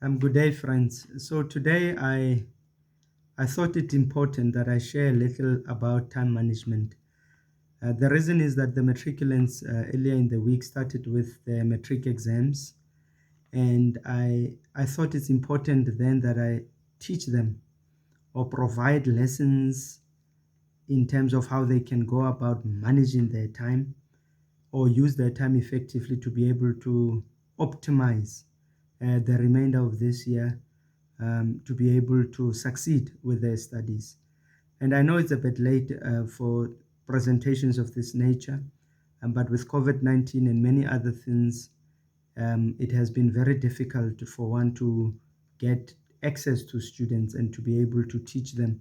Good day, friends. So today I thought it important that I share a little about time management. The reason is that the matriculants earlier in the week started with their matric exams, and I thought it's important then that I teach them or provide lessons in terms of how they can go about managing their time or use their time effectively to be able to optimize the remainder of this year, to be able to succeed with their studies. And I know it's a bit late for presentations of this nature, but with COVID 19 and many other things, it has been very difficult for one to get access to students and to be able to teach them.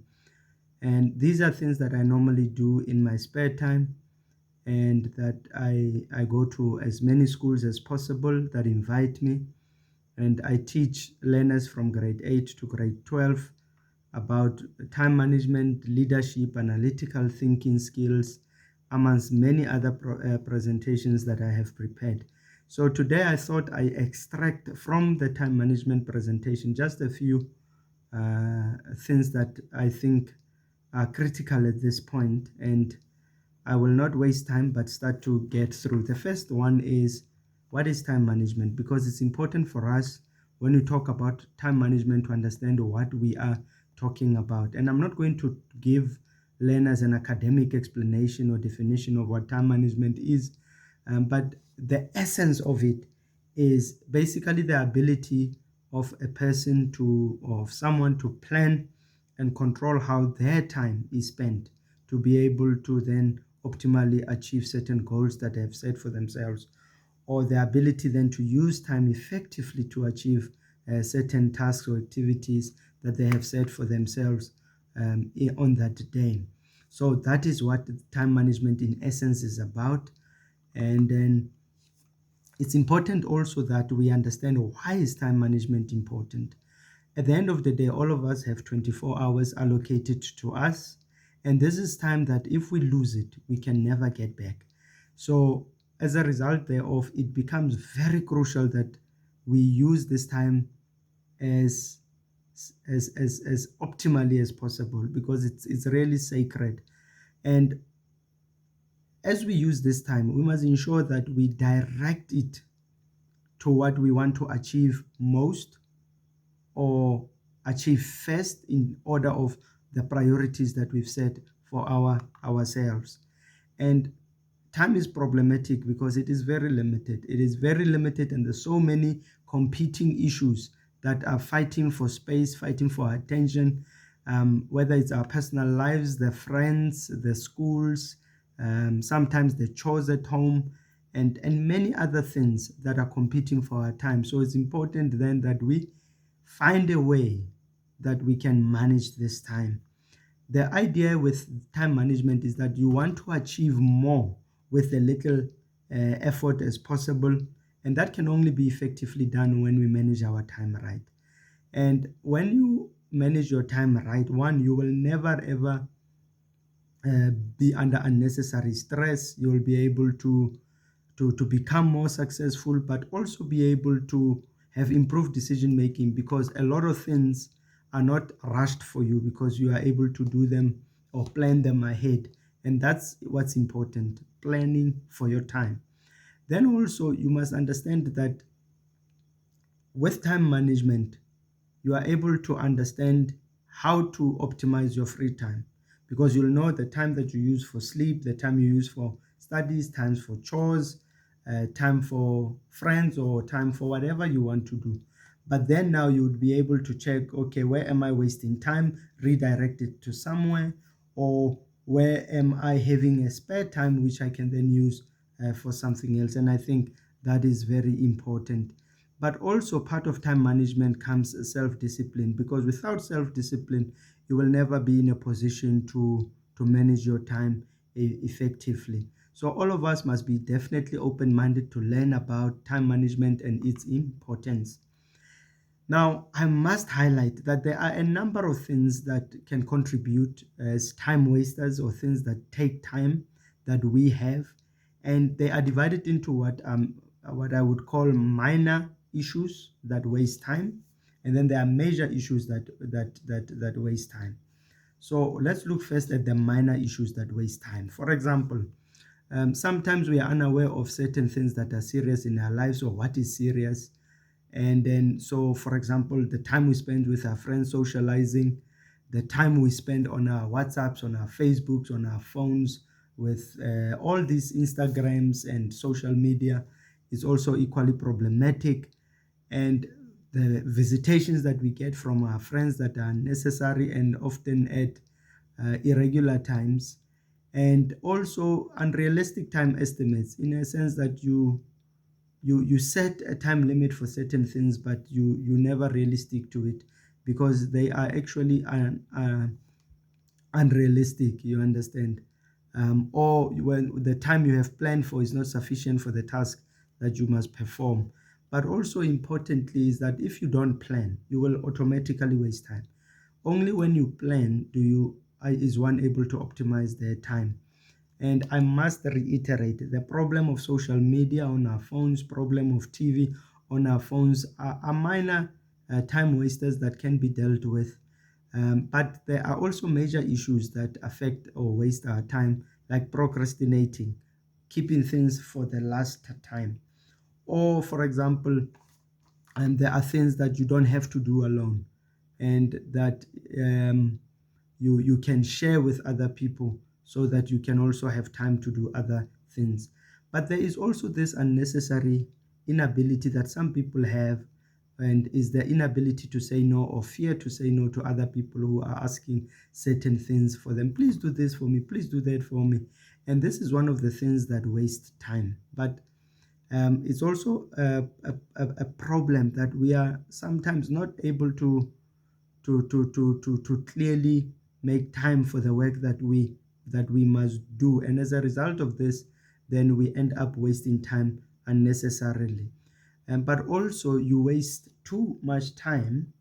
And these are things that I normally do in my spare time, and that I go to as many schools as possible that invite me, and I teach learners from grade 8 to grade 12 about time management, leadership, analytical thinking skills, amongst many other presentations that I have prepared. So today I thought I extract from the time management presentation just a few things that I think are critical at this point, and I will not waste time but start to get through. The first one is, what is time management? Because it's important for us when we talk about time management to understand what we are talking about. And I'm not going to give learners an academic explanation or definition of what time management is, but the essence of it is basically the ability of a person to, or of someone to plan and control how their time is spent to be able to then optimally achieve certain goals that they have set for themselves, or the ability then to use time effectively to achieve certain tasks or activities that they have set for themselves on that day. So that is what time management in essence is about. And then it's important also that we understand, why is time management important. At the end of the day, all of us have 24 hours allocated to us, and this is time that if we lose it, we can never get back. So as a result thereof, it becomes very crucial that we use this time as as optimally as possible, because it's really sacred. And as we use this time, we must ensure that we direct it to what we want to achieve most, or achieve first in order of the priorities that we've set for ourselves. And time is problematic because it is very limited. It is very limited, and there's so many competing issues that are fighting for space, fighting for attention, whether it's our personal lives, the friends, the schools, sometimes the chores at home, and many other things that are competing for our time. So it's important then that we find a way that we can manage this time. The idea with time management is that you want to achieve more with a little effort as possible, and that can only be effectively done when we manage our time right. And when you manage your time right, one, you will never ever be under unnecessary stress. You'll be able to become more successful, but also be able to have improved decision making, because a lot of things are not rushed for you because you are able to do them or plan them ahead. And that's what's important, planning for your time. Then also you must understand that with time management, you are able to understand how to optimize your free time, because you'll know the time that you use for sleep, the time you use for studies, times for chores, time for friends, or time for whatever you want to do. But then now you would be able to check, okay, where am I wasting time, redirect it to somewhere, or where am I having a spare time which I can then use for something else. And I think that is very important. But also part of time management comes self-discipline, because without self-discipline, you will never be in a position to manage your time effectively. So all of us must be definitely open-minded to learn about time management and its importance. Now, I must highlight that there are a number of things that can contribute as time wasters, or things that take time that we have, and they are divided into what I would call minor issues that waste time, And then there are major issues that waste time. So let's look first at the minor issues that waste time. For example, sometimes we are unaware of certain things that are serious in our lives, or what is serious. And then, so for example, the time we spend with our friends socializing, the time we spend on our WhatsApps, on our Facebooks, on our phones, with all these Instagrams and social media is also equally problematic. And the visitations that we get from our friends that are necessary and often at irregular times, and also unrealistic time estimates, in a sense that you set a time limit for certain things, but you never really stick to it because they are actually unrealistic, you understand. Or when the time you have planned for is not sufficient for the task that you must perform. But also importantly is that if you don't plan, you will automatically waste time. Only when you plan is one able to optimize their time. And I must reiterate, the problem of social media on our phones, problem of TV on our phones are minor time wasters that can be dealt with. But there are also major issues that affect or waste our time, like procrastinating, keeping things for the last time. Or, for example, there are things that you don't have to do alone, and that you can share with other people so that you can also have time to do other things. But there is also this unnecessary inability that some people have, and is the inability to say no, or fear to say no to other people who are asking certain things for them. Please do this for me, please do that for me. And this is one of the things that waste time. But it's also a problem that we are sometimes not able to clearly make time for the work that we must do. And as a result of this, then we end up wasting time unnecessarily. But also you waste too much time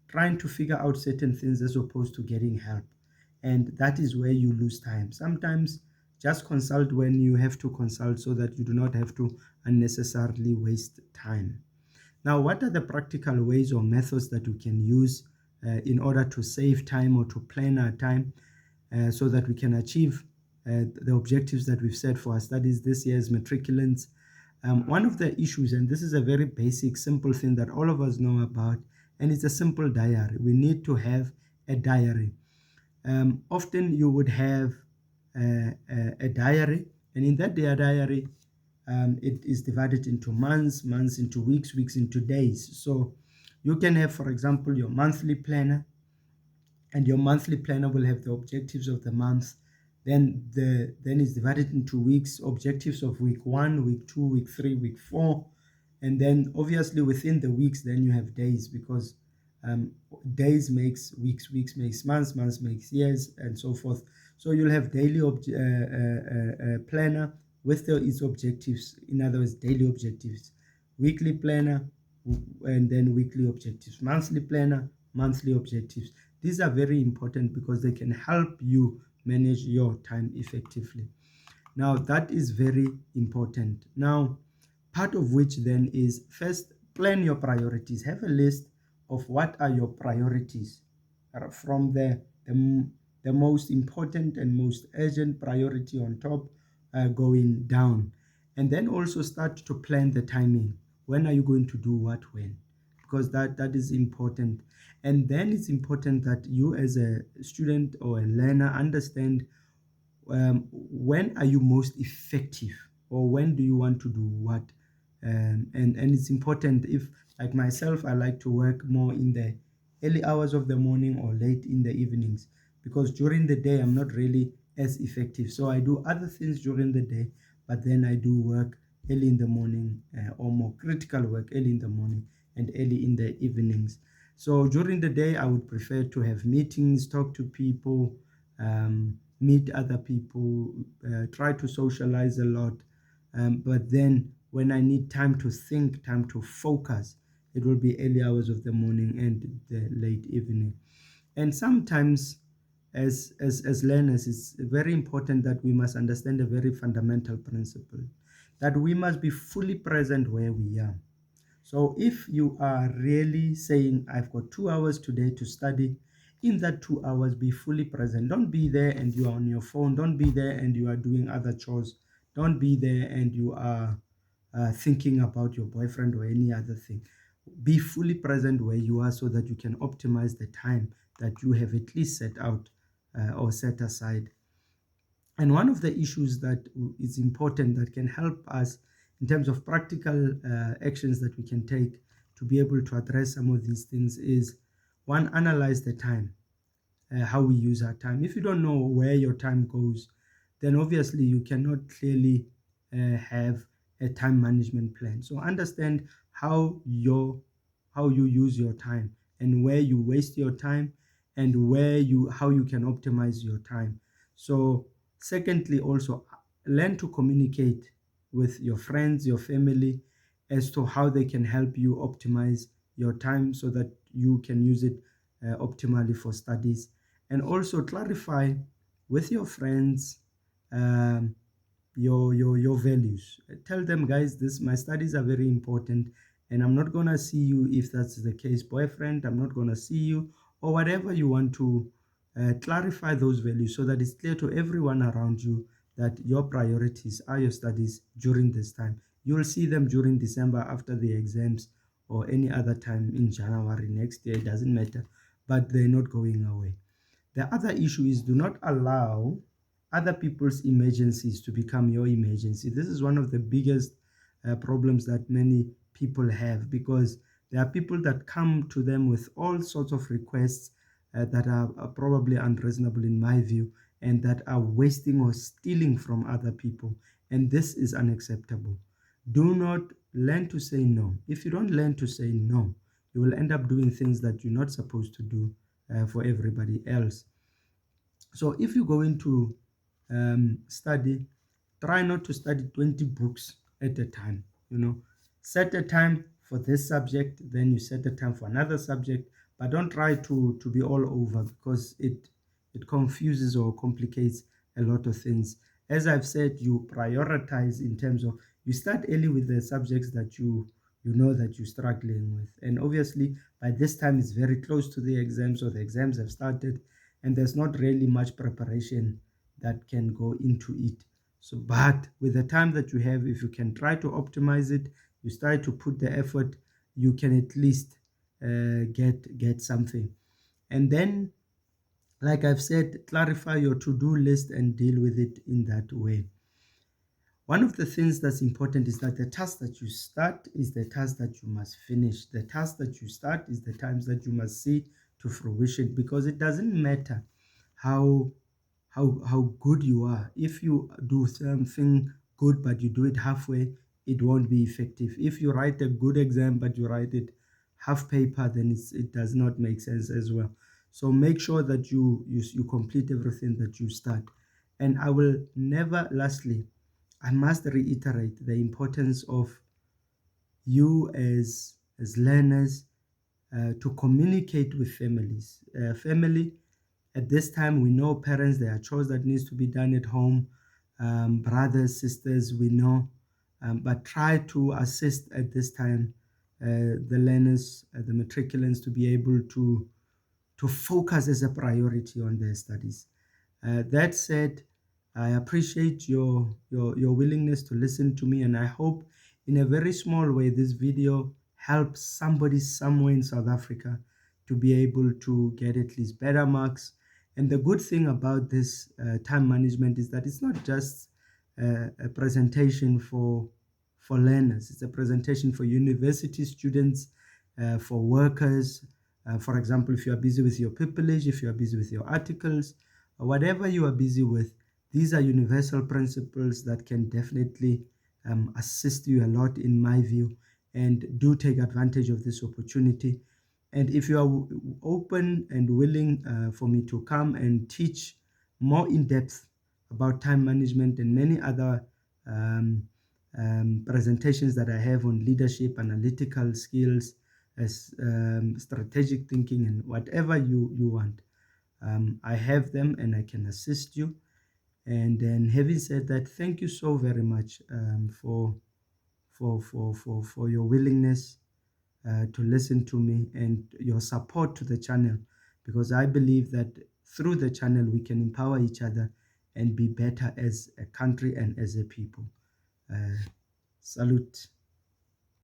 trying to figure out certain things as opposed to getting help. And that is where you lose time. Sometimes just consult when you have to consult so that you do not have to unnecessarily waste time. Now, what are the practical ways or methods that we can use in order to save time or to plan our time so that we can achieve the objectives that we've set for our studies this year as matriculants? One of the issues, and this is a very basic, simple thing that all of us know about, and it's a simple diary. We need to have a diary. Often you would have a diary, and in that diary, it is divided into months, months into weeks, weeks into days. So you can have, for example, your monthly planner, and your monthly planner will have the objectives of the month. Then it's divided into weeks, objectives of week 1, week 2, week 3, week 4. And then obviously within the weeks, then you have days, because um, days makes weeks, weeks makes months, months makes years, and so forth. So you'll have daily planner with its objectives, in other words, daily objectives, weekly planner, and then weekly objectives, monthly planner, monthly objectives. These are very important because they can help you manage your time effectively. Now, that is very important. Now, part of which then is, first, plan your priorities. Have a list of what are your priorities from the most important and most urgent priority on top, going down. And then also start to plan the timing. When are you going to do what when? Because that is important. And then it's important that you as a student or a learner understand when are you most effective, or when do you want to do what. And it's important, if like myself, I like to work more in the early hours of the morning or late in the evenings, because during the day I'm not really as effective. So I do other things during the day, but then I do work early in the morning, or more critical work early in the morning and early in the evenings. So during the day I would prefer to have meetings, talk to people, meet other people, try to socialize a lot. But then when I need time to think, time to focus, it will be early hours of the morning and the late evening. And sometimes, as learners, it's very important that we must understand a very fundamental principle, that we must be fully present where we are. So if you are really saying, I've got 2 hours today to study, in that 2 hours, be fully present. Don't be there and you are on your phone. Don't be there and you are doing other chores. Don't be there and you are thinking about your boyfriend or any other thing. Be fully present where you are so that you can optimize the time that you have at least set out or set aside. And one of the issues that is important that can help us in terms of practical actions that we can take to be able to address some of these things is one, analyze the time, how we use our time. If you don't know where your time goes, then obviously you cannot clearly have a time management plan. So understand how you use your time and where you waste your time and how you can optimize your time. So secondly, also learn to communicate with your friends, your family, as to how they can help you optimize your time so that you can use it optimally for studies. And also clarify with your friends um, your values. Tell them, guys, this my studies are very important, and I'm not gonna see you if that's the case, boyfriend. I'm not gonna see you, or whatever you want to clarify those values so that it's clear to everyone around you that your priorities are your studies during this time. You'll see them during December after the exams or any other time in January next year. It doesn't matter, but they're not going away. The other issue is do not allow other people's emergencies to become your emergency. This is one of the biggest problems that many people have, because there are people that come to them with all sorts of requests that are probably unreasonable in my view, and that are wasting or stealing from other people. And this is unacceptable. Do not learn to say no. If you don't learn to say no, you will end up doing things that you're not supposed to do for everybody else. So if you go into study, try not to study 20 books at a time. Set a time for this subject, then you set a time for another subject, but don't try to be all over, because it confuses or complicates a lot of things. As I've said, you prioritize in terms of you start early with the subjects that you know that you're struggling with, and obviously by this time it's very close to the exams, or the exams have started, and there's not really much preparation that can go into it. So, but with the time that you have, if you can try to optimize it, you start to put the effort, you can at least get something. And then, like I've said, clarify your to-do list and deal with it in that way. One of the things that's important is that the task that you start is the task that you must finish. The task that you start is the times that you must see to fruition, because it doesn't matter how how good you are. If you do something good but you do it halfway, it won't be effective. If you write a good exam but you write it half paper, then it does not make sense as well. So make sure that you complete everything that you start. And I will never, lastly, I must reiterate the importance of you as learners to communicate with families. Family, at this time, we know parents, there are chores that needs to be done at home. Brothers, sisters, we know, but try to assist at this time the learners, the matriculants, to be able to focus as a priority on their studies. That said, I appreciate your willingness to listen to me, and I hope in a very small way this video helps somebody somewhere in South Africa to be able to get at least better marks. And the good thing about this time management is that it's not just a presentation for learners, it's a presentation for university students, for workers. For example, if you are busy with your pupillage, if you are busy with your articles, whatever you are busy with, these are universal principles that can definitely assist you a lot, in my view, and do take advantage of this opportunity. And if you are open and willing for me to come and teach more in depth about time management and many other um, presentations that I have on leadership, analytical skills, as strategic thinking, and whatever you want, I have them and I can assist you. And then, having said that, thank you so very much for your willingness to listen to me, and your support to the channel, because I believe that through the channel we can empower each other and be better as a country and as a people. Salute.